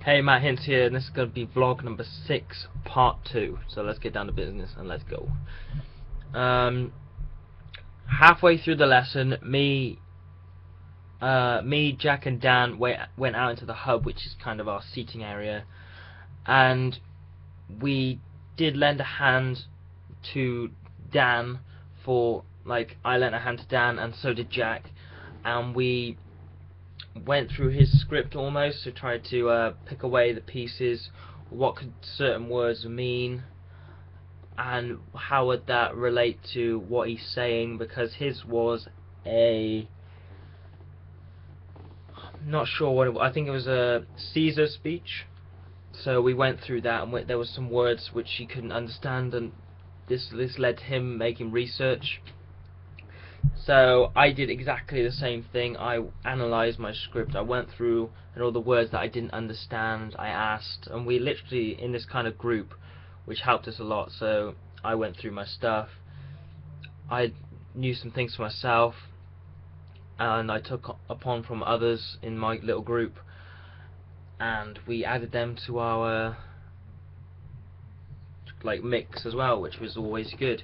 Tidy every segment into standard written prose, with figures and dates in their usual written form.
Hey, Matt Hints here, and this is going to be vlog number 6, part 2. So let's get down to business and let's go. Halfway through the lesson, me, Jack, and Dan went out into the hub, which is kind of our seating area, and we did lend a hand to Dan I lent a hand to Dan, and so did Jack, and we went through his script almost to try to pick away the pieces. What could certain words mean, and how would that relate to what he's saying? Because his was I'm not sure what I think it was a Caesar speech. So we went through that, and there were some words which he couldn't understand, and this led to him making research. So I did exactly the same thing. I analysed my script. I went through and all the words that I didn't understand, I asked, and we literally in this kind of group, which helped us a lot. So I went through my stuff. I knew some things for myself, and I took upon from others in my little group, and we added them to our mix as well, which was always good.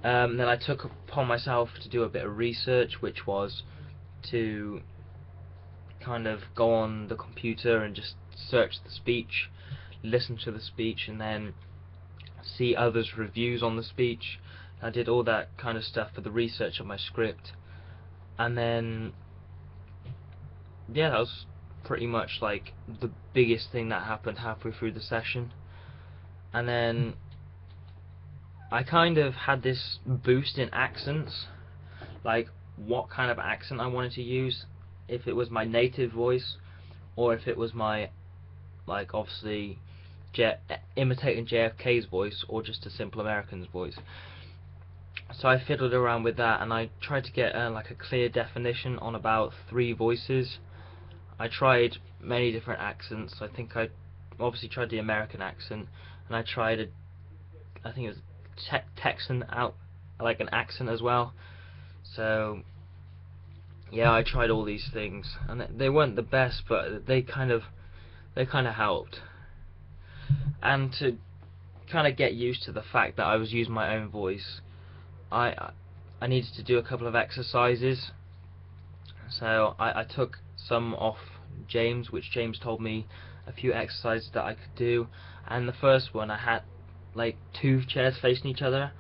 Then I took upon myself to do a bit of research, which was to kind of go on the computer and just search the speech, listen to the speech, and then see others' reviews on the speech. I did all that kind of stuff for the research of my script, and then yeah, that was pretty much like the biggest thing that happened halfway through the session. And then I kind of had this boost in accents, like what kind of accent I wanted to use, if it was my native voice, or if it was my, obviously, imitating JFK's voice, or just a simple American's voice. So I fiddled around with that, and I tried to get a clear definition on about 3 voices. I tried many different accents. I think I obviously tried the American accent, and I tried I think it was Texan an accent as well. So yeah, I tried all these things, and they weren't the best, but they kind of helped. And to kind of get used to the fact that I was using my own voice, I needed to do a couple of exercises. So I took some off James, which James told me a few exercises that I could do. And the first one, I had 2 chairs facing each other,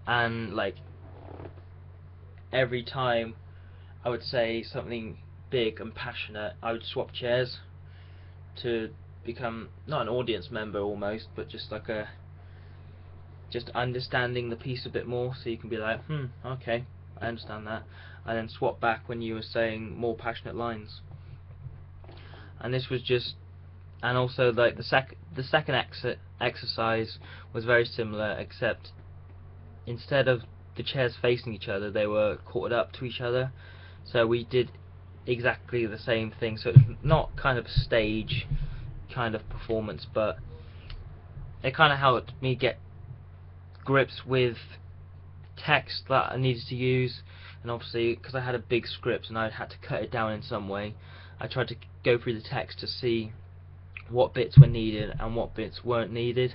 and every time I would say something big and passionate, I would swap chairs to become not an audience member almost, but just just understanding the piece a bit more, so you can be like, okay, I understand that, and then swap back when you were saying more passionate lines. And this was just, and also the second exercise was very similar, except instead of the chairs facing each other, they were quartered up to each other. So we did exactly the same thing. So it's not kind of a stage kind of performance, but it kind of helped me get grips with text that I needed to use. And obviously, because I had a big script and I had to cut it down in some way, I tried to go through the text to see what bits were needed and what bits weren't needed,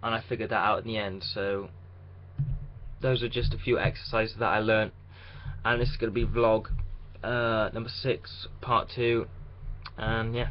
and I figured that out in the end. So those are just a few exercises that I learnt, and this is going to be vlog number 6, part 2, and yeah.